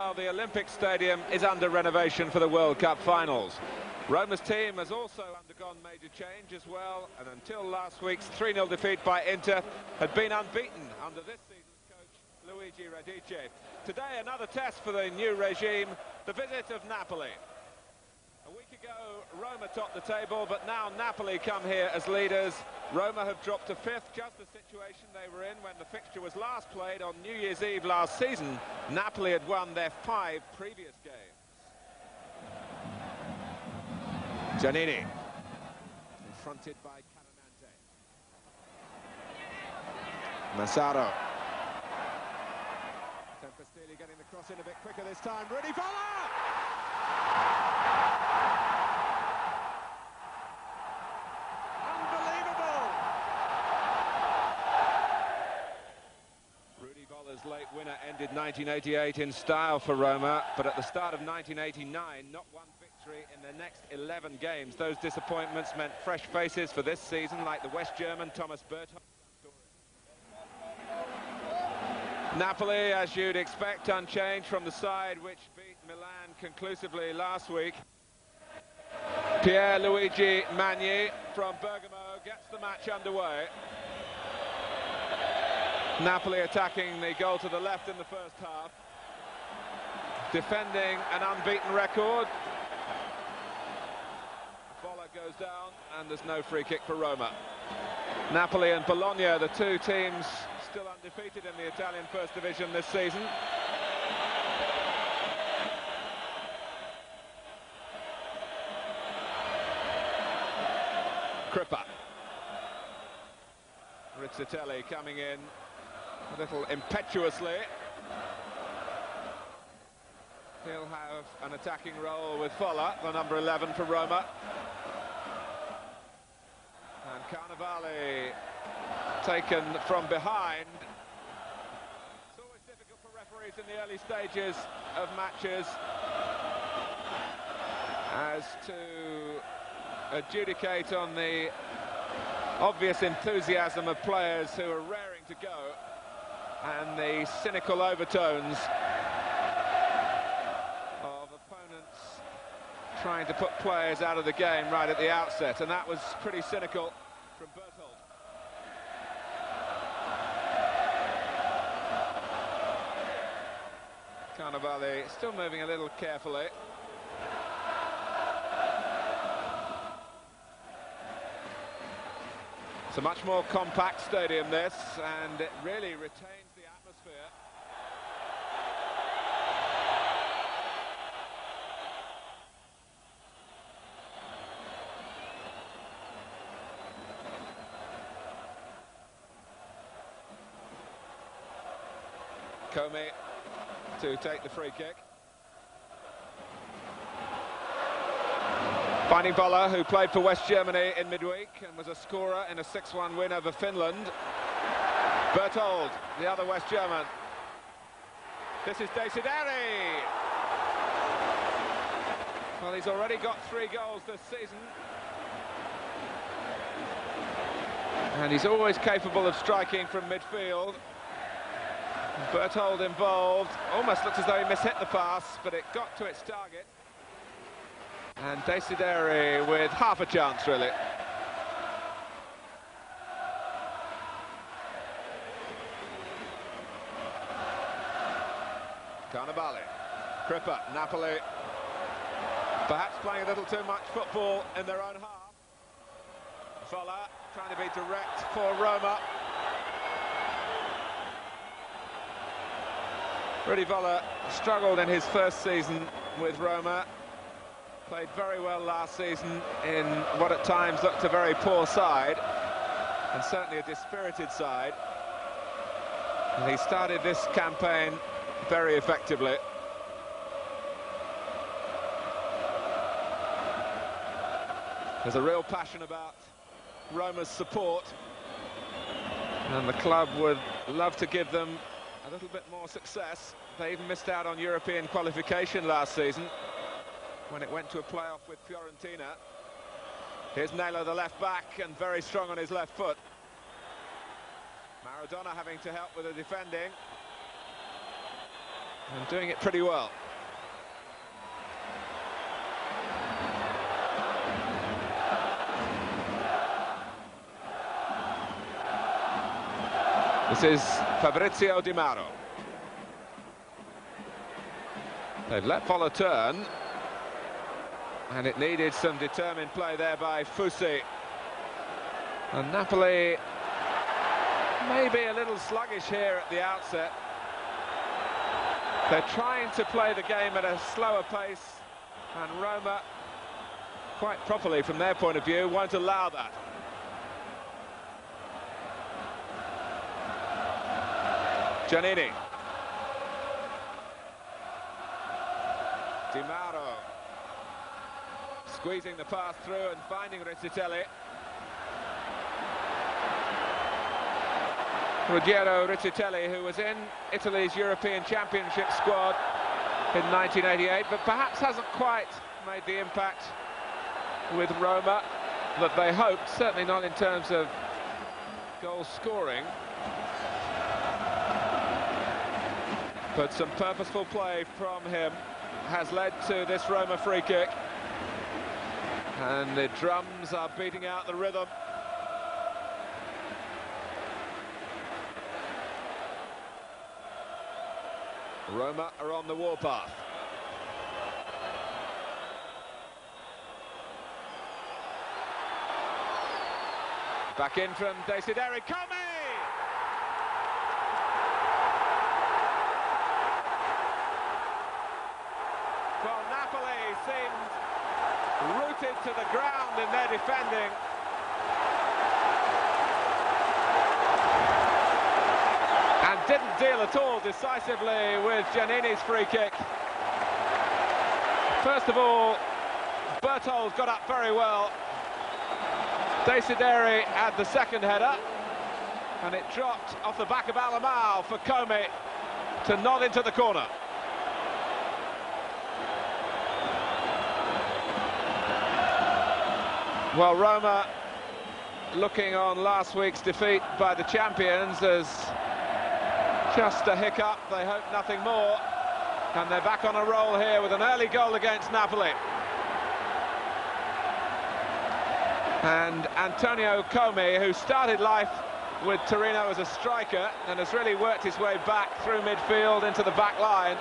Well, the Olympic Stadium is under renovation for the World Cup finals. Roma's team has also undergone major change as well, and until last week's 3-0 defeat by Inter, had been unbeaten under this season's coach, Luigi Radice. Today, another test for the new regime, the visit of Napoli. A week ago, Roma topped the table, but now Napoli come here as leaders. Roma have dropped to fifth, just the situation they were in when the fixture was last played on New Year's Eve last season. Napoli had won their 5 previous games. Giannini, confronted by Carinante. Massaro. Tempestilli getting the cross in a bit quicker this time. Rudy Voller! Late winner ended 1988 in style for Roma, but at the start of 1989, not one victory in their next 11 games. Those disappointments meant fresh faces for this season, like the West German Thomas Berthold. Napoli, as you'd expect, unchanged from the side which beat Milan conclusively last week. Pierluigi Magni from Bergamo gets the match underway. Napoli attacking the goal to the left in the first half, defending an unbeaten record. Voller goes down and there's no free kick for Roma. Napoli and Bologna, the two teams still undefeated in the Italian First Division this season. Crippa. Rizzitelli coming in a little impetuously. He'll have an attacking role with Voller, the number 11 for Roma. And Carnevale taken from behind. It's always difficult for referees in the early stages of matches as to adjudicate on the obvious enthusiasm of players who are raring to go and the cynical overtones of opponents trying to put players out of the game right at the outset, and that was pretty cynical from Berthold. Carnevale still moving a little carefully. It's a much more compact stadium, this, and it really retains the atmosphere. Comey to take the free kick. Finding Voller, who played for West Germany in midweek and was a scorer in a 6-1 win over Finland. Berthold, the other West German. This is Desideri. Well, he's already got 3 goals this season. And he's always capable of striking from midfield. Berthold involved. Almost looks as though he mishit the pass, but it got to its target. And Desideri with half a chance, really. Carnevale, Crippa, Napoli, perhaps playing a little too much football in their own half. Voller trying to be direct for Roma. Rudy Voller struggled in his first season with Roma. Played very well last season in what at times looked a very poor side, and certainly a dispirited side. And he started this campaign very effectively. There's a real passion about Roma's support, and the club would love to give them a little bit more success. They even missed out on European qualification last season when it went to a playoff with Fiorentina. Here's Naylor, the left back, and very strong on his left foot. Maradona having to help with the defending. and doing it pretty well. This is Fabrizio Di Mauro. They've let Polo turn, and it needed some determined play there by Fusi. And Napoli may be a little sluggish here at the outset. They're trying to play the game at a slower pace, and Roma, quite properly from their point of view, won't allow that. Giannini. Di Mauro. Squeezing the pass through and finding Rizzitelli. Ruggiero Rizzitelli, who was in Italy's European Championship squad in 1988, but perhaps hasn't quite made the impact with Roma that they hoped, certainly not in terms of goal scoring. But some purposeful play from him has led to this Roma free kick. And the drums are beating out the rhythm. Roma are on the warpath. Back in from Desideri. Come! Well, Napoli seemed rooted to the ground in their defending. And didn't deal at all decisively with Giannini's free kick. First of all, Bertolds got up very well. Desideri had the second header, and it dropped off the back of Alamau for Comey to nod into the corner. Well, Roma, looking on last week's defeat by the champions as just a hiccup, they hope nothing more, and they're back on a roll here with an early goal against Napoli. And Antonio Comey, who started life with Torino as a striker and has really worked his way back through midfield into the back line,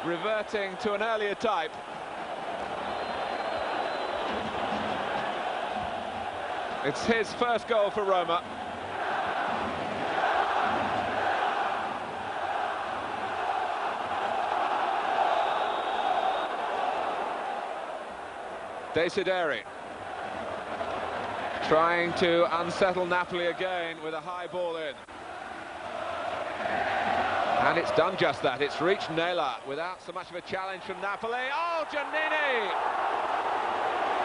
reverting to an earlier type. It's his first goal for Roma. Desideri trying to unsettle Napoli again with a high ball in. And it's done just that. It's reached Nela without so much of a challenge from Napoli. Oh, Giannini!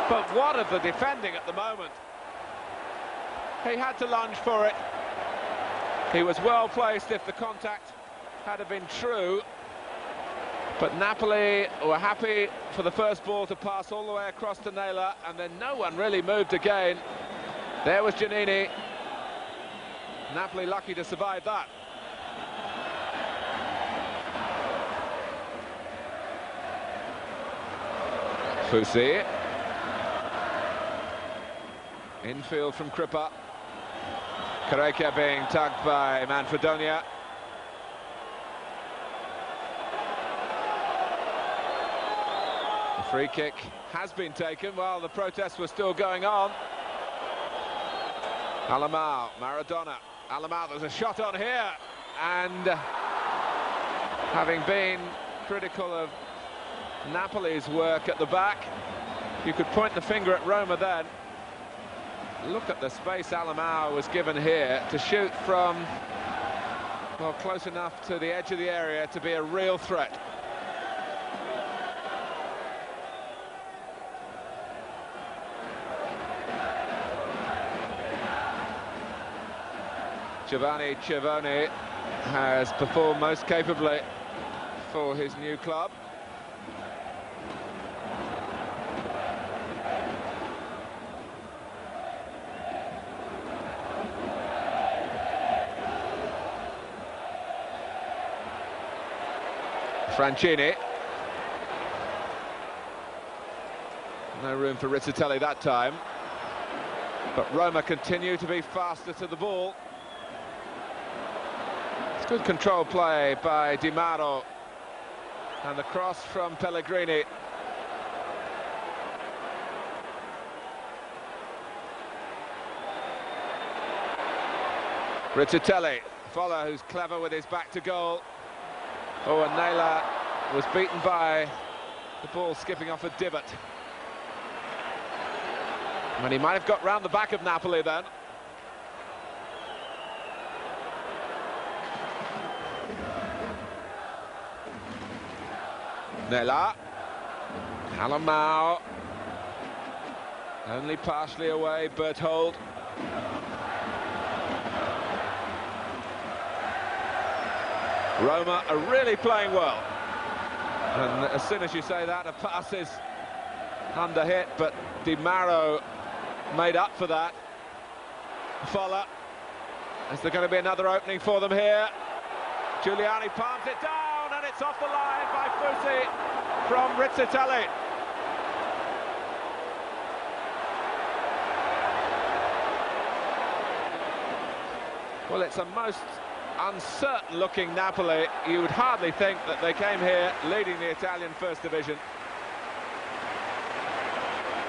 But what of the defending at the moment? He had to lunge for it. He was well placed if the contact had been true. But Napoli were happy for the first ball to pass all the way across to Nela, and then no one really moved again. There was Giannini. Napoli lucky to survive that. Fusi. Infield from Kripa. Carecchia being tugged by Manfredonia. The free kick has been taken while the protests were still going on. Alamau, Maradona. Alamau, there's a shot on here, and having been critical of Napoli's work at the back, you could point the finger at Roma then. Look at the space Alamau was given here to shoot from, well, close enough to the edge of the area to be a real threat. Giovanni Cervoni has performed most capably for his new club. Franchini. No room for Rizzitelli that time. But Roma continue to be faster to the ball. It's good control play by Di Mauro. And the cross from Pellegrini. Rizzitelli, Voller, who's clever with his back to goal. Oh, and Naylor was beaten by the ball skipping off a divot. And he might have got round the back of Napoli then. Naylor. Alamao. Only partially away, Berthold. Roma are really playing well. And as soon as you say that, a pass is under hit, but Di Mauro made up for that. Voller. Is there going to be another opening for them here? Giuliani palms it down, and it's off the line by Fusi from Rizzitelli. Well, it's a most uncertain-looking Napoli. You would hardly think that they came here leading the Italian First Division.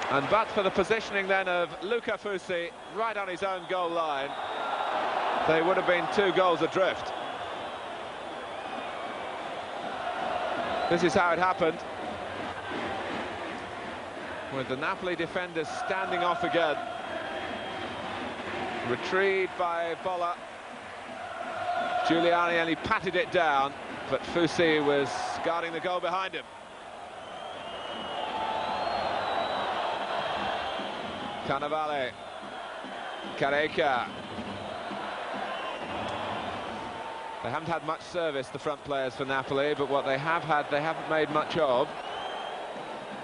And but for the positioning then of Luca Fusi right on his own goal line, they would have been 2 goals adrift. This is how it happened, with the Napoli defenders standing off again. Retrieved by Voller. Giuliani only patted it down, but Fusi was guarding the goal behind him. Cannavale. Careca. They haven't had much service, the front players for Napoli, but what they have had, they haven't made much of.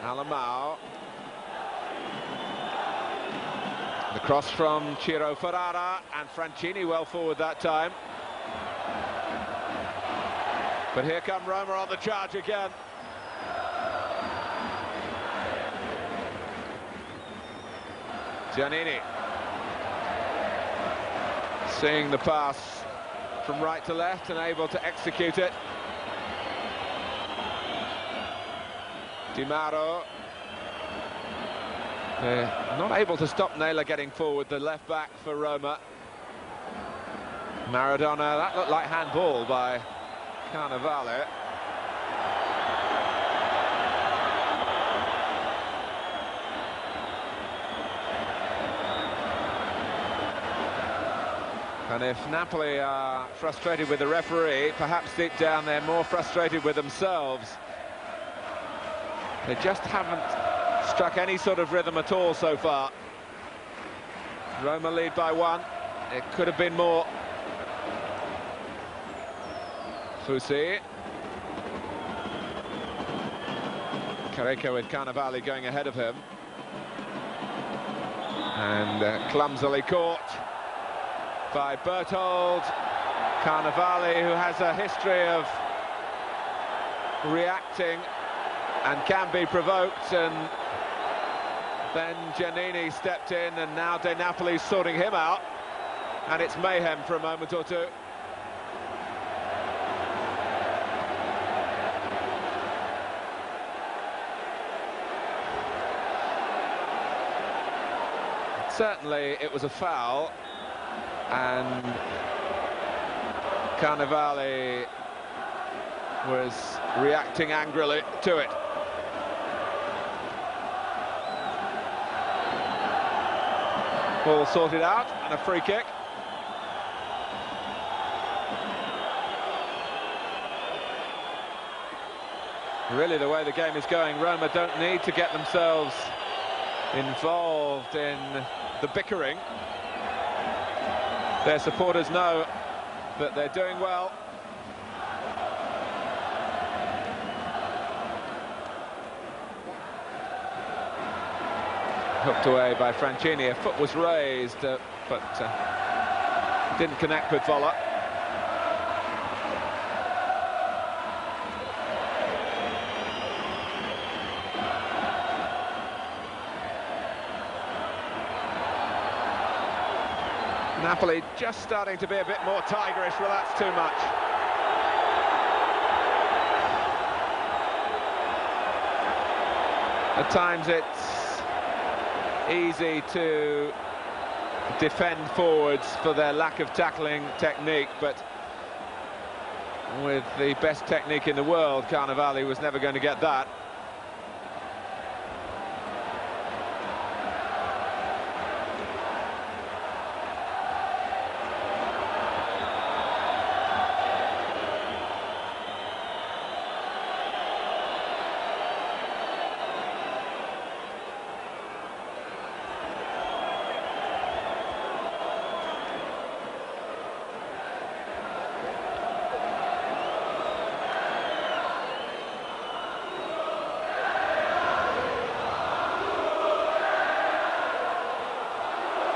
Alamao. The cross from Ciro Ferrara, and Franchini well forward that time. But here come Roma on the charge again. Giannini. Seeing the pass from right to left and able to execute it. Di Mauro. They're not able to stop Naylor getting forward, the left back for Roma. Maradona, that looked like handball by Cannavale. And if Napoli are frustrated with the referee, perhaps deep down they're more frustrated with themselves. They just haven't struck any sort of rhythm at all so far. Roma lead by 1. It could have been more. Fusi. Careca with Cannavale going ahead of him. And clumsily caught by Berthold. Cannavale, who has a history of reacting and can be provoked, and then Giannini stepped in, and now De Napoli's sorting him out, and it's mayhem for a moment or two. Certainly it was a foul, and Cannavale was reacting angrily to it. Ball sorted out, and a free kick. Really, the way the game is going, Roma don't need to get themselves involved in the bickering. Their supporters know that they're doing well. Hooked away by Franchini. A foot was raised, but didn't connect with Voller. Napoli just starting to be a bit more tigerish. Well, that's too much. At times it's easy to defend forwards for their lack of tackling technique, but with the best technique in the world, Carnevali was never going to get that.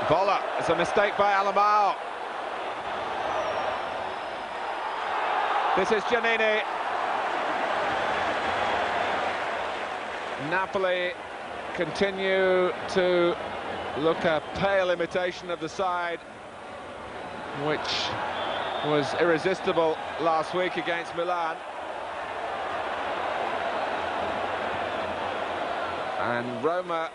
Bola, it's a mistake by Alamao. This is Giannini. Napoli continue to look a pale imitation of the side which was irresistible last week against Milan. And Roma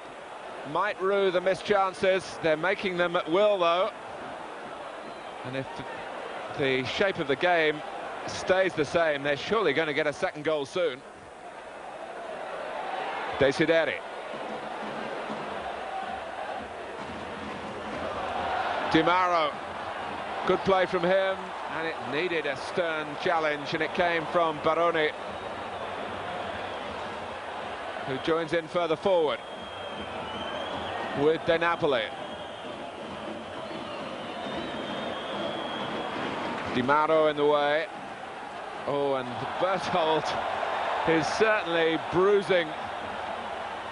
might rue the missed chances. They're making them at will, though. And if the shape of the game stays the same, they're surely going to get a second goal soon. Desideri. Di Mauro. Good play from him, and it needed a stern challenge, and it came from Baroni, who joins in further forward with De Napoli. Di Mauro in the way. Oh, and Berthold is certainly bruising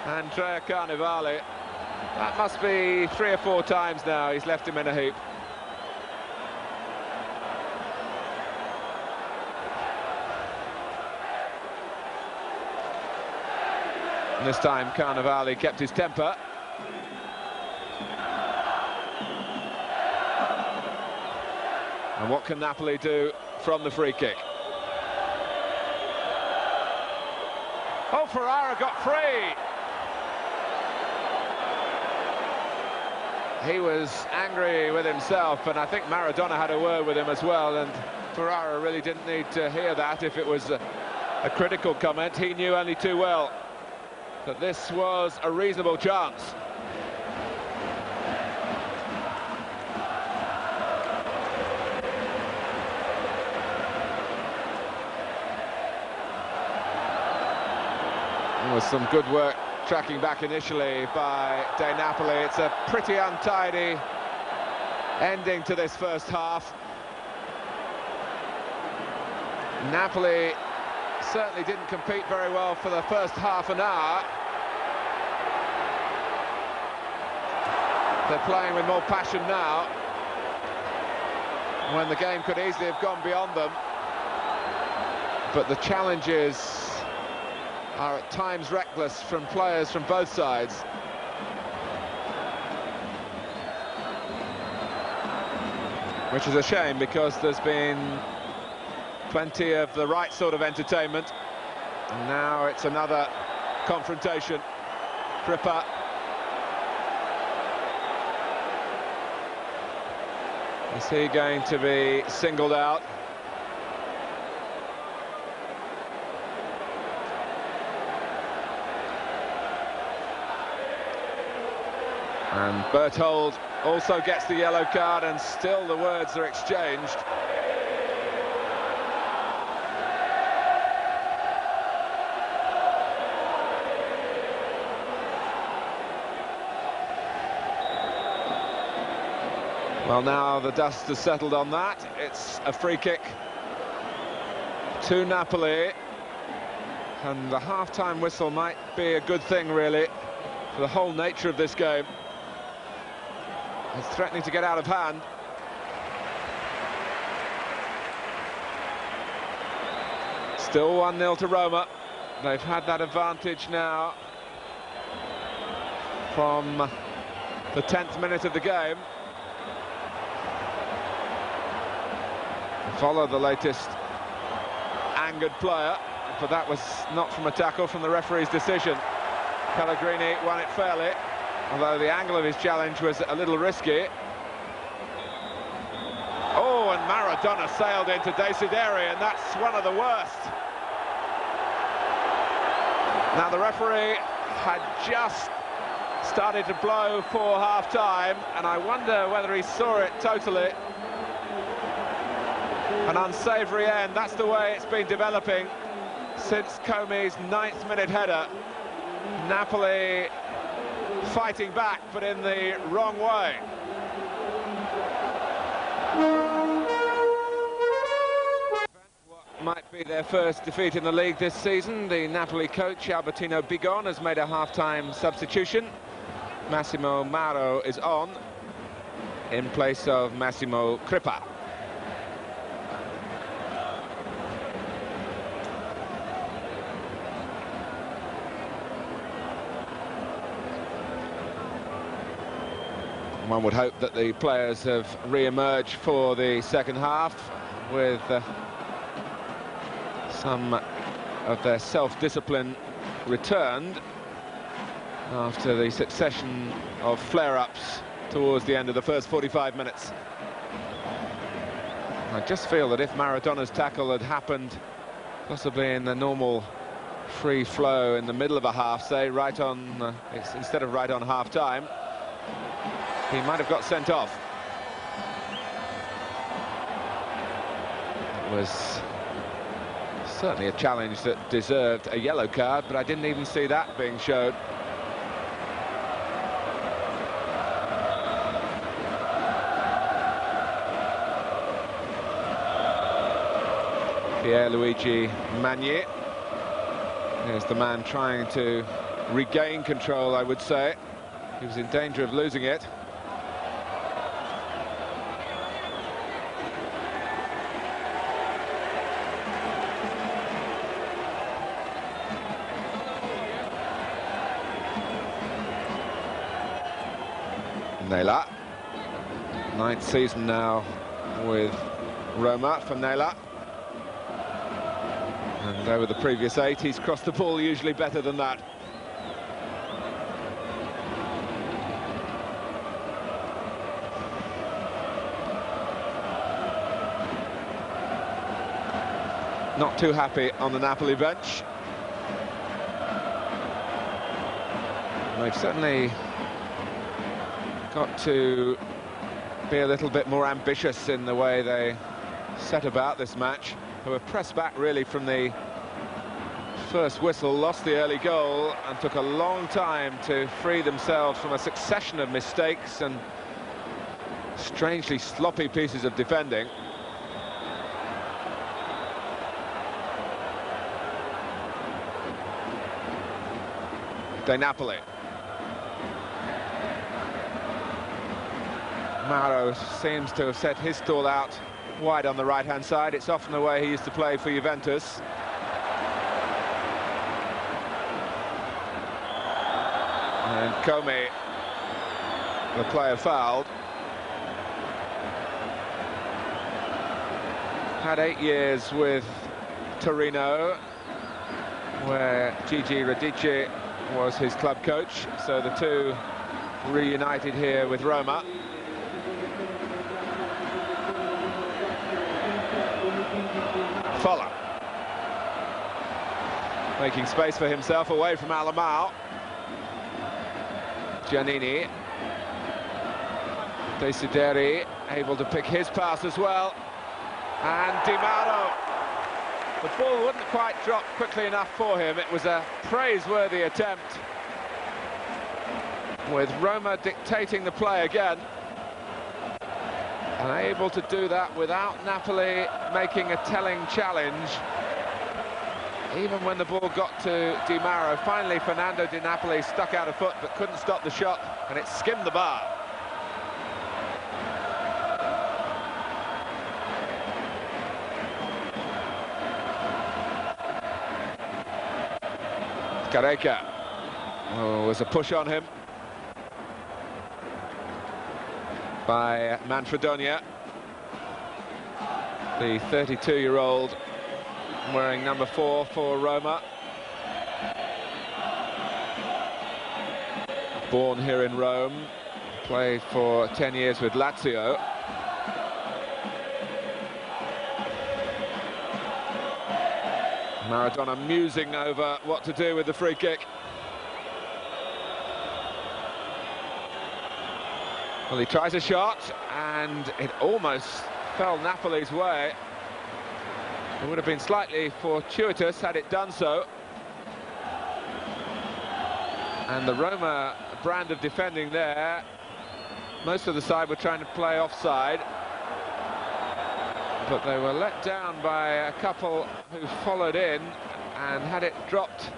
Andrea Carnevali. That must be 3 or 4 times now he's left him in a heap. And this time Carnevali kept his temper. And what can Napoli do from the free kick? Oh, Ferrara got free! He was angry with himself, and I think Maradona had a word with him as well, and Ferrara really didn't need to hear that if it was a critical comment. He knew only too well that this was a reasonable chance. Was some good work tracking back initially by De Napoli. It's a pretty untidy ending to this first half. Napoli certainly didn't compete very well for the first half an hour. They're playing with more passion now, when the game could easily have gone beyond them. But the challenges are at times reckless from players from both sides. Which is a shame, because there's been plenty of the right sort of entertainment. And now it's another confrontation. Crippa. Is he going to be singled out? And Berthold also gets the yellow card, and still the words are exchanged. Well, now the dust has settled on that. It's a free kick to Napoli, and the half-time whistle might be a good thing, really, for the whole nature of this game. It's threatening to get out of hand. Still 1-0 to Roma. They've had that advantage now from the 10th minute of the game. follow the latest angered player, but that was not from a tackle, from the referee's decision. Pellegrini won it fairly, although the angle of his challenge was a little risky. Oh, and Maradona sailed into Desideri, and that's one of the worst. Now, the referee had just started to blow for half-time, and I wonder whether he saw it totally. An unsavoury end, that's the way it's been developing since Comi's 9th-minute header. Napoli fighting back, but in the wrong way. What might be their first defeat in the league this season, the Napoli coach Albertino Bigon has made a half-time substitution. Massimo Maro is on in place of Massimo Crippa. One would hope that the players have re-emerged for the second half with some of their self-discipline returned after the succession of flare-ups towards the end of the first 45 minutes. I just feel that if Maradona's tackle had happened possibly in the normal free flow in the middle of a half, say right on instead of right on half-time, he might have got sent off. It was certainly a challenge that deserved a yellow card, but I didn't even see that being showed. Pierluigi Magni is the man trying to regain control, I would say. He was in danger of losing it. Nela, 9th season now with Roma for Nela, and over the previous 8 he's crossed the ball usually better than that. Not too happy on the Napoli bench. They've certainly got to be a little bit more ambitious in the way they set about this match. They were pressed back really from the first whistle, lost the early goal and took a long time to free themselves from a succession of mistakes and strangely sloppy pieces of defending. De Napoli. Maro seems to have set his stall out wide on the right-hand side. It's often the way he used to play for Juventus. And Comi, the player fouled. Had 8 years with Torino, where Gigi Radici was his club coach, so the two reunited here with Roma. Foller making space for himself away from Alamao. Giannini. Desideri able to pick his pass as well, and Di Mauro. The ball wouldn't quite drop quickly enough for him. It was a praiseworthy attempt, with Roma dictating the play again, and able to do that without Napoli making a telling challenge. Even when the ball got to Di Mauro, finally Fernando Di Napoli stuck out a foot but couldn't stop the shot, and it skimmed the bar. Careca. Oh, was a push on him by Manfredonia. the 32-year-old wearing number 4 for Roma. Born here in Rome, played for 10 years with Lazio. Maradona musing over what to do with the free kick. Well, he tries a shot, and it almost fell Napoli's way. It would have been slightly fortuitous had it done so. And the Roma brand of defending there, most of the side were trying to play offside, but they were let down by a couple who followed in, and had it dropped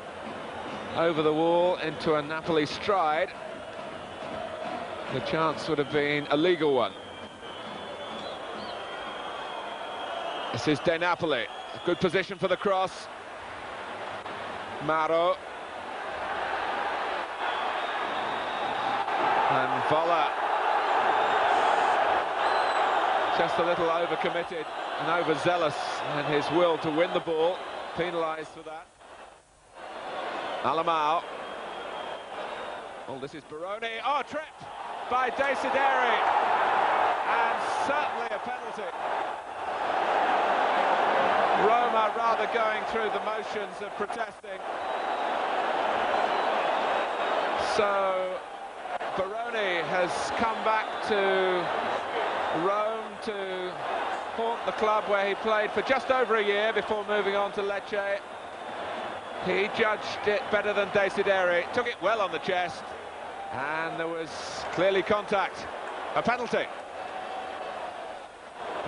over the wall into a Napoli stride, the chance would have been a legal one. This is De Napoli, good position for the cross. Maro. And Vola. Just a little overcommitted and overzealous in his will to win the ball, penalised for that. Alamao. Oh, this is Baroni. Oh, tripped by Desideri, and certainly a penalty. Roma rather going through the motions of protesting. So Baroni has come back to Rome to haunt the club where he played for just over a year before moving on to Lecce. He judged it better than Desideri, took it well on the chest, and there was clearly contact. A penalty.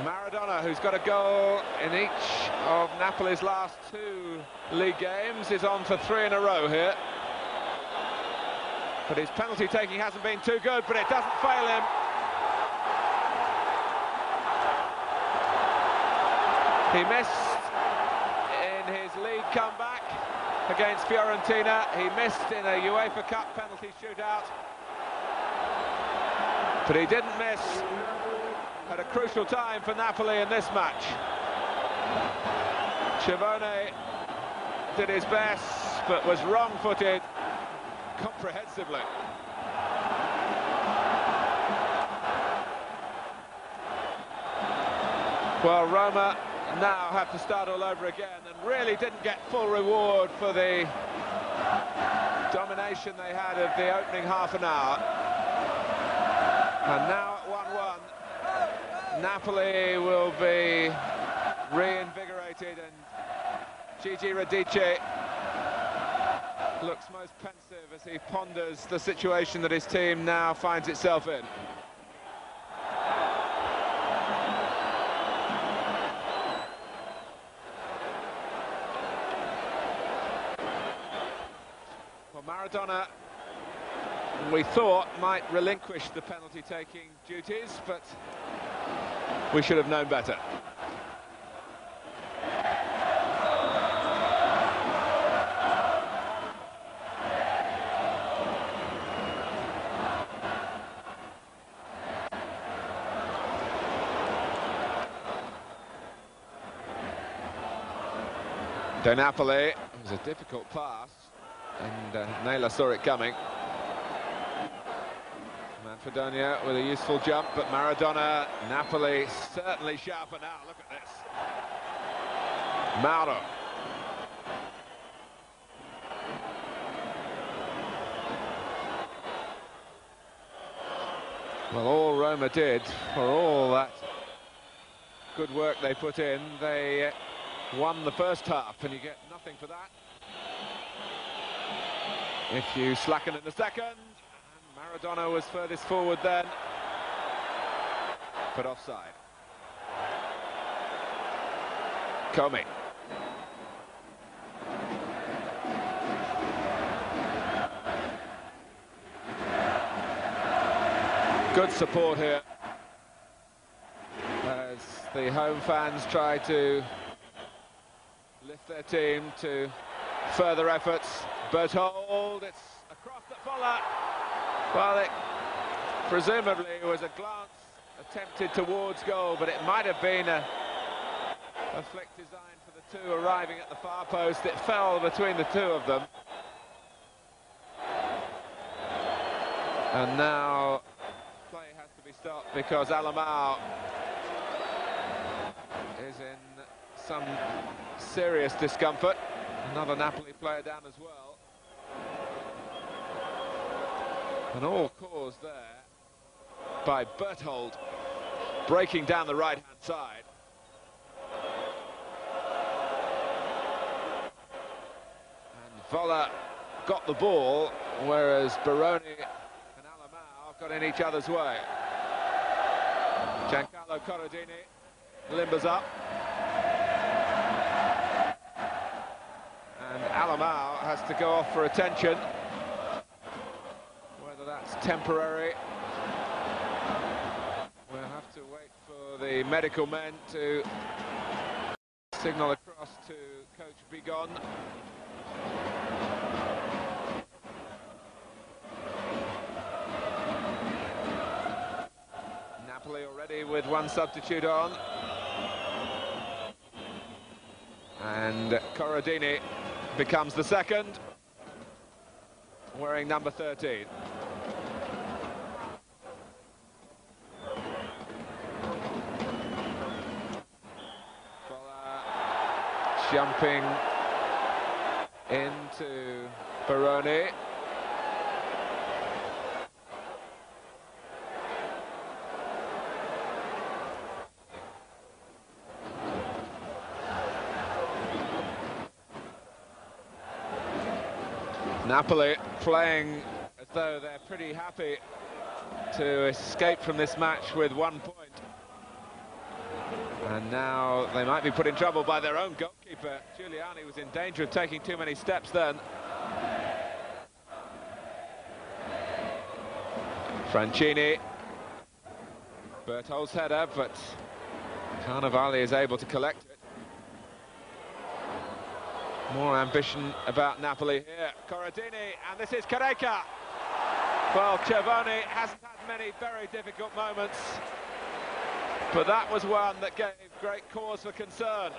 Maradona, who's got a goal in each of Napoli's last 2 league games, is on for 3 in a row here. But his penalty taking hasn't been too good, but it doesn't fail him. He missed in his league comeback against Fiorentina. He missed in a UEFA Cup penalty shootout. But he didn't miss at a crucial time for Napoli in this match. Chivone did his best, but was wrong-footed comprehensively. Well, Roma now have to start all over again, and really didn't get full reward for the domination they had of the opening half an hour. And now at 1-1, Napoli will be reinvigorated, and Gigi Radice looks most pensive as he ponders the situation that his team now finds itself in. Well, Maradona, we thought, might relinquish the penalty-taking duties, but we should have known better. De Napoli, it was a difficult pass, and Naylor saw it coming. Manfredonia with a useful jump, but Maradona, Napoli certainly sharper now. Look at this. Mauro. Well, all Roma did, for all that good work they put in, they won the first half, and you get nothing for that if you slacken in the second. And Maradona was furthest forward then, but offside. Comey. Good support here as the home fans try to lift their team to further efforts. Berthold, it's a cross that Vola. Well, it presumably was a glance attempted towards goal, but it might have been a A flick designed for the two arriving at the far post. It fell between the two of them. And now play has to be stopped because Alamao is in some serious discomfort. Another Napoli player down as well. And all caused there by Berthold breaking down the right-hand side. And Vola got the ball, whereas Baroni and Alamao got in each other's way. Giancarlo Corradini limbers up. And Alamao has to go off for attention. Whether that's temporary, we'll have to wait for the medical men to signal across to Coach Bigon. Napoli already with one substitute on. And Corradini becomes the second, wearing number 13. Jumping into Baroni. Napoli playing as though they're pretty happy to escape from this match with 1 point. And now they might be put in trouble by their own goalkeeper. Giuliani was in danger of taking too many steps then. Francini. Berthold's header, but Carnevali is able to collect it. More ambition about Napoli here. Corradini, and this is Careca. Well, Cervoni hasn't had many very difficult moments, but that was one that gave great cause for concern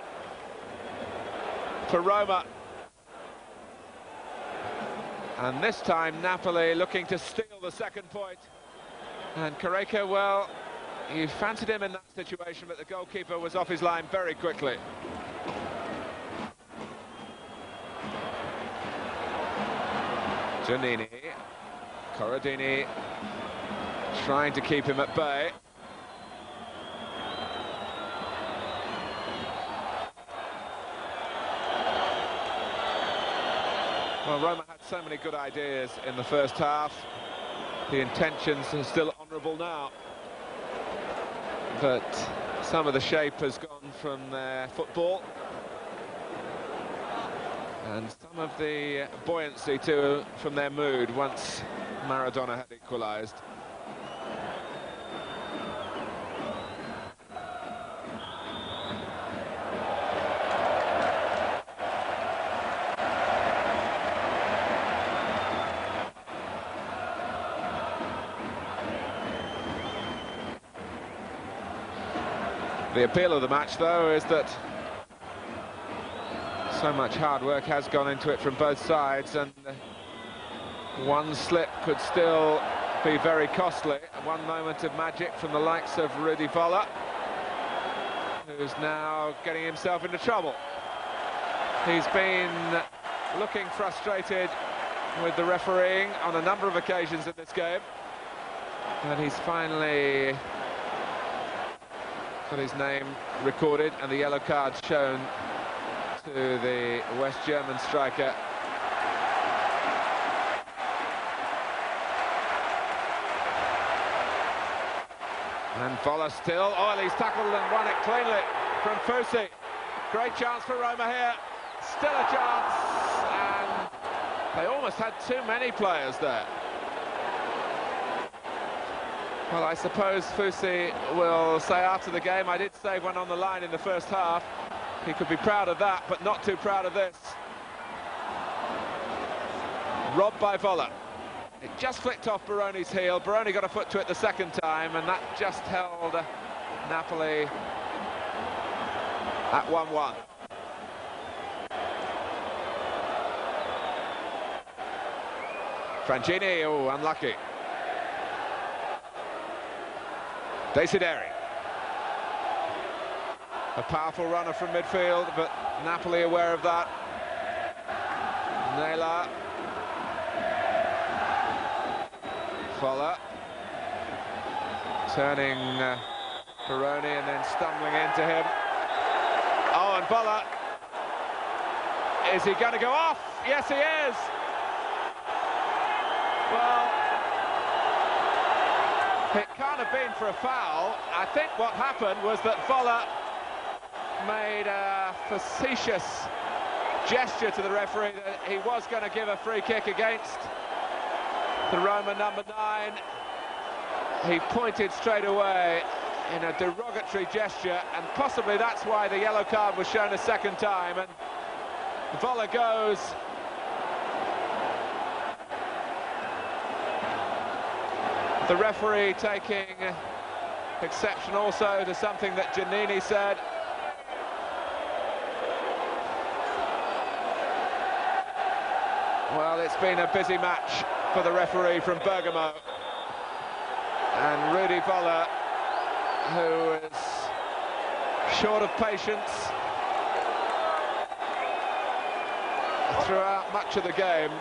for Roma. And this time Napoli looking to steal the second point. And Careca, well, you fancied him in that situation, but the goalkeeper was off his line very quickly. Giannini, Corradini trying to keep him at bay. Well, Roma had so many good ideas in the first half. The intentions are still honourable now, but some of the shape has gone from their football, and some of the buoyancy too from their mood once Maradona had equalised. The appeal of the match, though, is that so much hard work has gone into it from both sides, and one slip could still be very costly. One moment of magic from the likes of Rudi Vola, who's now getting himself into trouble. He's been looking frustrated with the refereeing on a number of occasions in this game, and he's finally got his name recorded and the yellow card shown to the West German striker. And Vola still, oh, he's tackled and won it cleanly from Fusi. Great chance for Roma here, still a chance, and they almost had too many players there. Well, I suppose Fusi will say after the game, I did save one on the line in the first half. He could be proud of that, but not too proud of this. Robbed by Vola. It just flicked off Baroni's heel. Baroni got a foot to it the second time, and that just held Napoli at 1-1. Francini, oh, unlucky. Desideri. A powerful runner from midfield, but Napoli aware of that. Naylor. Foller. Turning Baroni and then stumbling into him. Oh, and Foller. Is he going to go off? Yes, he is. Well, it can't have been for a foul. I think what happened was that Foller made a facetious gesture to the referee that he was going to give a free kick against the Roma number 9. He pointed straight away in a derogatory gesture, and possibly that's why the yellow card was shown a second time, and Foller goes. The referee taking exception also to something that Giannini said. Well, it's been a busy match for the referee from Bergamo. And Rudi Foller, who is short of patience throughout much of the game,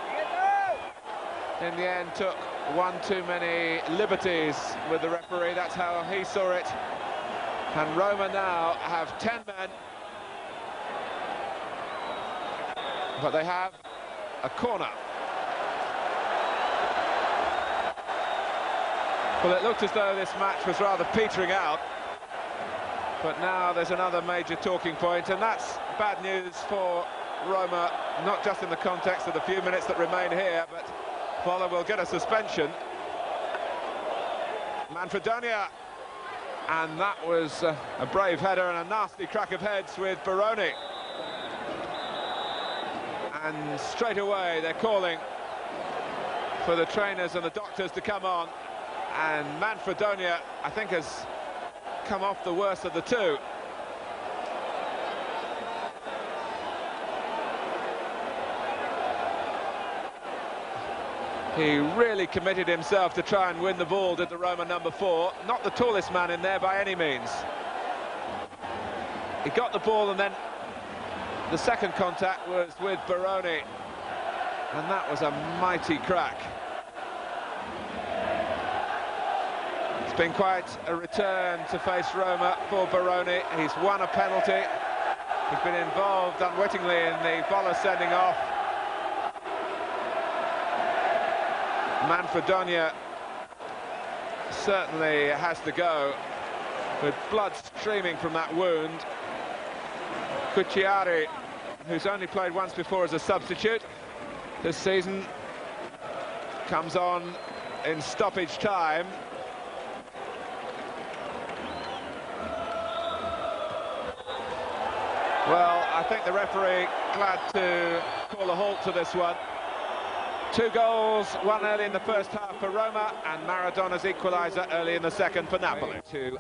in the end took one too many liberties with the referee. That's how he saw it. And Roma now have 10 men, but they have a corner. Well, it looked as though this match was rather petering out, but now there's another major talking point, and that's bad news for Roma, not just in the context of the few minutes that remain here, but Foller will get a suspension. Manfredonia, and that was a brave header and a nasty crack of heads with Baroni. And straight away they're calling for the trainers and the doctors to come on, and Manfredonia, I think, has come off the worst of the two. He really committed himself to try and win the ball, did the Roma number 4. Not the tallest man in there by any means. He got the ball, and then the second contact was with Baroni, and that was a mighty crack. It's been quite a return to face Roma for Baroni. He's won a penalty. He's been involved unwittingly in the Foller sending off. Manfredonia certainly has to go, with blood streaming from that wound. Cucciari, who's only played once before as a substitute this season, comes on in stoppage time. Well, I think the referee glad to call a halt to this one. 2 goals, one early in the first half for Roma, and Maradona's equaliser early in the second for Napoli. To